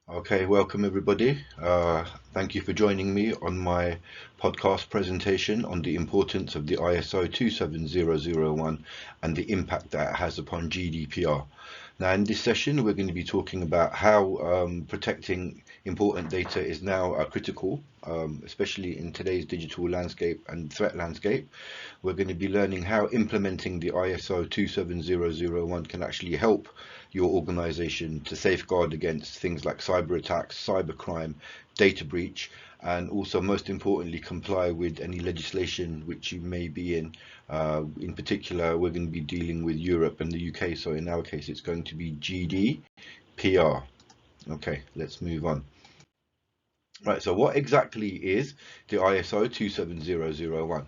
Okay, welcome everybody. Thank you for joining me on my podcast presentation on the importance of the ISO 27001 and the impact that it has upon GDPR. Now, in this session, we're going to be talking about how protecting important data is now critical, especially in today's digital landscape and threat landscape. We're going to be learning how implementing the ISO 27001 can actually help your organization to safeguard against things like cyber attacks, cybercrime, data breach, and also most importantly comply with any legislation which you may be in. In particular, we're going to be dealing with Europe and the UK, so in our case it's going to be GDPR. Okay, let's move on. Right, so what exactly is the ISO 27001?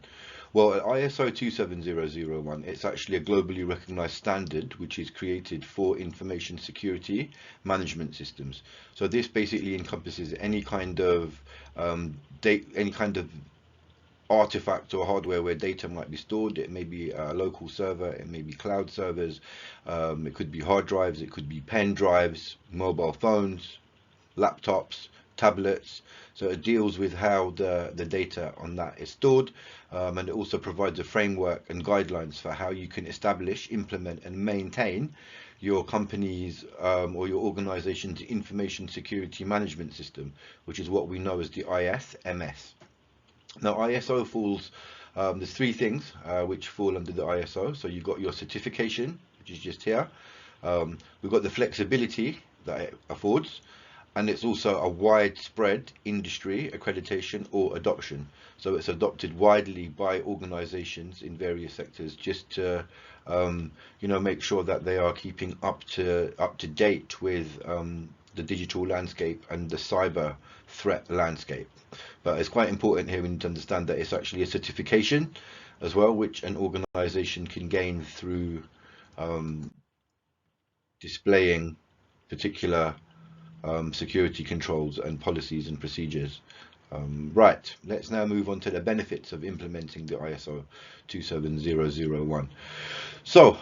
Well, ISO 27001, it's actually a globally recognized standard which is created for information security management systems. So this basically encompasses any kind of any kind of artifact or hardware where data might be stored. It may be a local server, it may be cloud servers, it could be hard drives, it could be pen drives, mobile phones, laptops, tablets. So it deals with how the data on that is stored, and it also provides a framework and guidelines for how you can establish, implement, and maintain your company's or your organization's information security management system, which is what we know as the ISMS. Now, ISO falls, there's three things which fall under the ISO. So you've got your certification, which is just here. We've got the flexibility that it affords, and it's also a widespread industry accreditation or adoption. So it's adopted widely by organizations in various sectors just to make sure that they are keeping up to date with the digital landscape and the cyber threat landscape. But it's quite important here we need to understand that it's actually a certification as well, which an organization can gain through displaying particular security controls and policies and procedures. Right, let's now move on to the benefits of implementing the ISO 27001. So,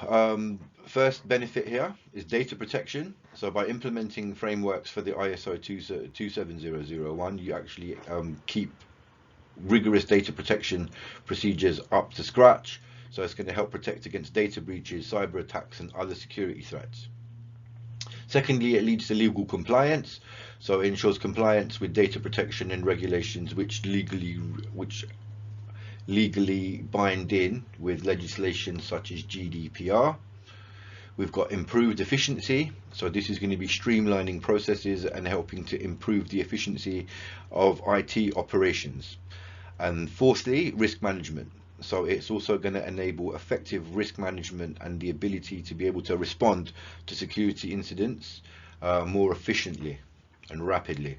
first benefit here is data protection. So by implementing frameworks for the ISO 27001, you actually keep rigorous data protection procedures up to scratch. So it's going to help protect against data breaches, cyber attacks, and other security threats. Secondly, it leads to legal compliance. So it ensures compliance with data protection and regulations which legally bind in with legislation such as GDPR. We've got improved efficiency. So this is going to be streamlining processes and helping to improve the efficiency of IT operations. And fourthly, risk management. So it's also going to enable effective risk management and the ability to be able to respond to security incidents more efficiently and rapidly.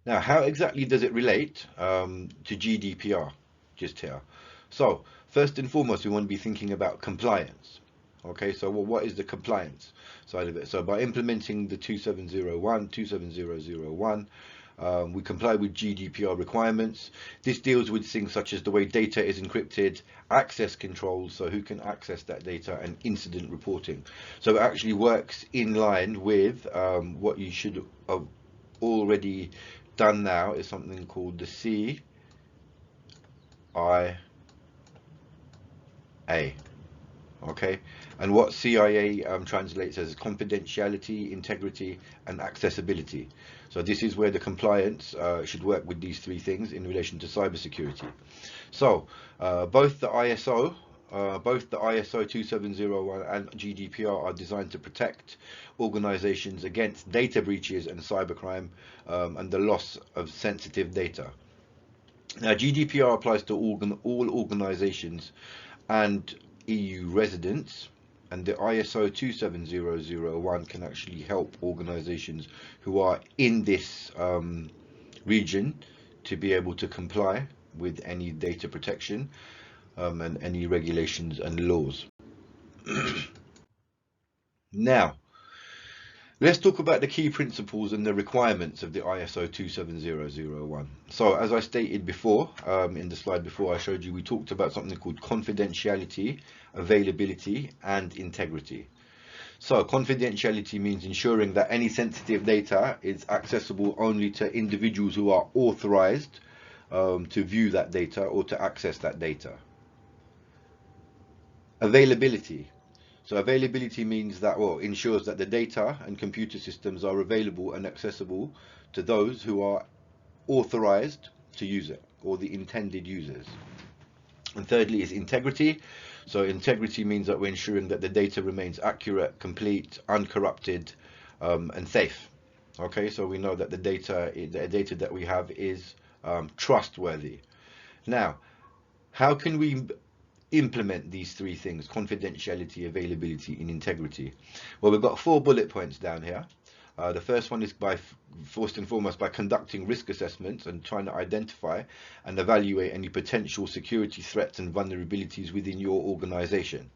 Now, how exactly does it relate to GDPR? Just here. So first and foremost, we want to be thinking about compliance. Okay, so what is the compliance side of it? So by implementing the 27001, we comply with GDPR requirements. This deals with things such as the way data is encrypted, access controls, so who can access that data, and incident reporting. So it actually works in line with what you should have already done now is something called the CIA. Okay, and what CIA translates as confidentiality, integrity, and accessibility. So this is where the compliance should work with these three things in relation to cybersecurity. So both the ISO 27001 and GDPR are designed to protect organizations against data breaches and cybercrime and the loss of sensitive data. Now, GDPR applies to all organizations and EU residents, and the ISO 27001 can actually help organizations who are in this region to be able to comply with any data protection and any regulations and laws. Now, let's talk about the key principles and the requirements of the ISO 27001. So as I stated before, in the slide before I showed you, we talked about something called confidentiality, availability, and integrity. So confidentiality means ensuring that any sensitive data is accessible only to individuals who are authorized to view that data or to access that data. Availability. So availability means that, well, ensures that the data and computer systems are available and accessible to those who are authorized to use it, or the intended users. And thirdly is integrity. So integrity means that we're ensuring that the data remains accurate, complete, uncorrupted, and safe. Okay, so we know that the data that we have is trustworthy. Now, how can we implement these three things: confidentiality, availability, and integrity? Well, we've got 4 bullet points down here. The first one is by first and foremost by conducting risk assessments and trying to identify and evaluate any potential security threats and vulnerabilities within your organization.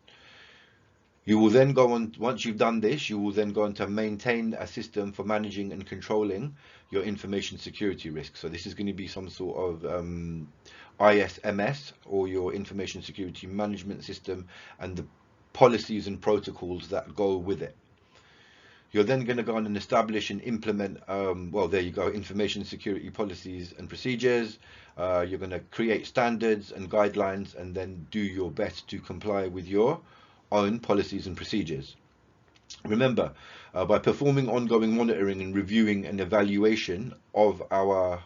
You will then go on, once you've done this, you will then go on to maintain a system for managing and controlling your information security risk. So this is going to be some sort of ISMS, or your information security management system, and the policies and protocols that go with it. You're then going to go on and establish and implement, well, there you go, information security policies and procedures. You're going to create standards and guidelines, and then do your best to comply with your own policies and procedures. Remember, by performing ongoing monitoring and reviewing and evaluation of our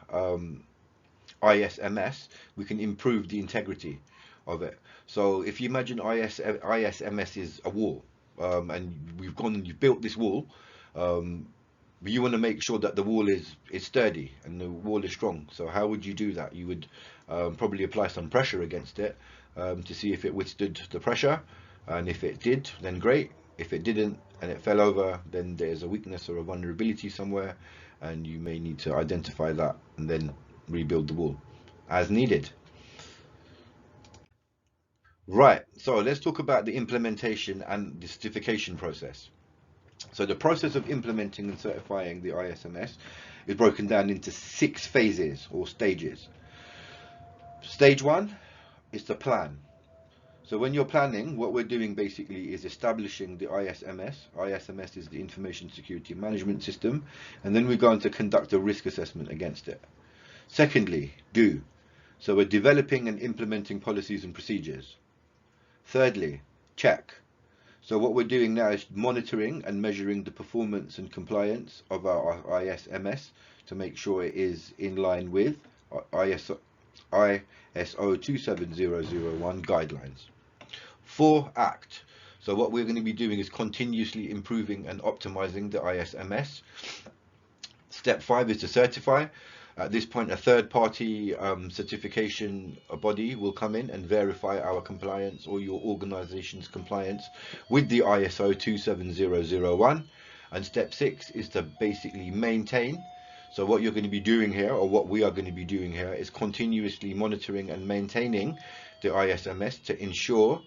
ISMS, we can improve the integrity of it. So if you imagine ISMS is a wall, and you've built this wall, but you want to make sure that the wall is sturdy and the wall is strong. So how would you do that? You would probably apply some pressure against it to see if it withstood the pressure, and if it did, then great. If it didn't and it fell over, then there's a weakness or a vulnerability somewhere, and you may need to identify that and then rebuild the wall as needed. Right, so let's talk about the implementation and the certification process. So the process of implementing and certifying the ISMS is broken down into 6 phases or stages. Stage 1 is to plan. So when you're planning, what we're doing basically is establishing the ISMS. ISMS is the Information Security Management System, and then we're going to conduct a risk assessment against it. Secondly, do. So we're developing and implementing policies and procedures. Thirdly, check. So what we're doing now is monitoring and measuring the performance and compliance of our ISMS to make sure it is in line with ISO 27001 guidelines. 4, act. So what we're going to be doing is continuously improving and optimizing the ISMS. Step 5 is to certify. At this point, a third-party certification body will come in and verify our compliance, or your organization's compliance, with the ISO 27001. And step 6 is to basically maintain. So what you're going to be doing here, or what we are going to be doing here, is continuously monitoring and maintaining the ISMS to ensure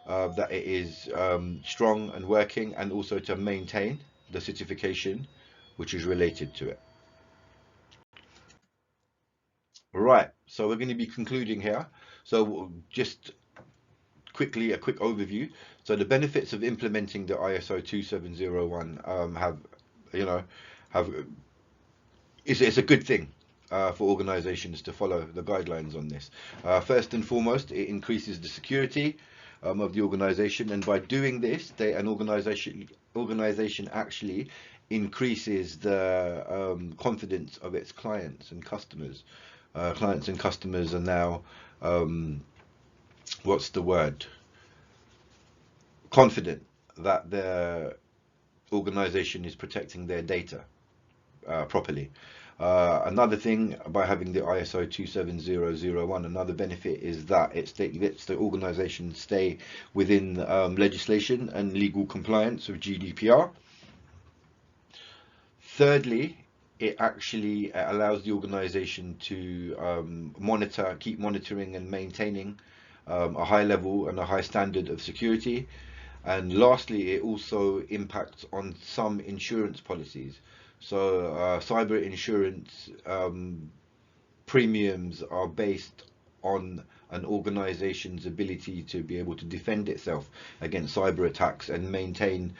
that it is strong and working, and also to maintain the certification which is related to it. Right, so we're going to be concluding here. So just quickly, a quick overview. So the benefits of implementing the ISO 2701 it's a good thing for organizations to follow the guidelines on this. First and foremost, it increases the security of the organization, and by doing this, an organization actually increases the confidence of its clients and customers. Clients and customers are now, what's the word? Confident that their organization is protecting their data properly. Another thing, by having the ISO 27001, another benefit is that it lets the organization stay within legislation and legal compliance with GDPR. Thirdly, it actually allows the organization to keep monitoring and maintaining a high level and a high standard of security. And lastly, it also impacts on some insurance policies. So cyber insurance premiums are based on an organization's ability to be able to defend itself against cyber attacks and maintain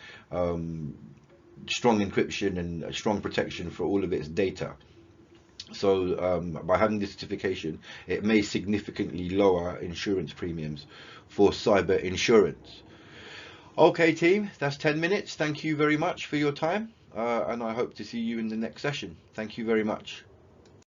strong encryption and strong protection for all of its data. So by having this certification, it may significantly lower insurance premiums for cyber insurance. Okay, team, that's 10 minutes. Thank you very much for your time, and I hope to see you in the next session. Thank you very much.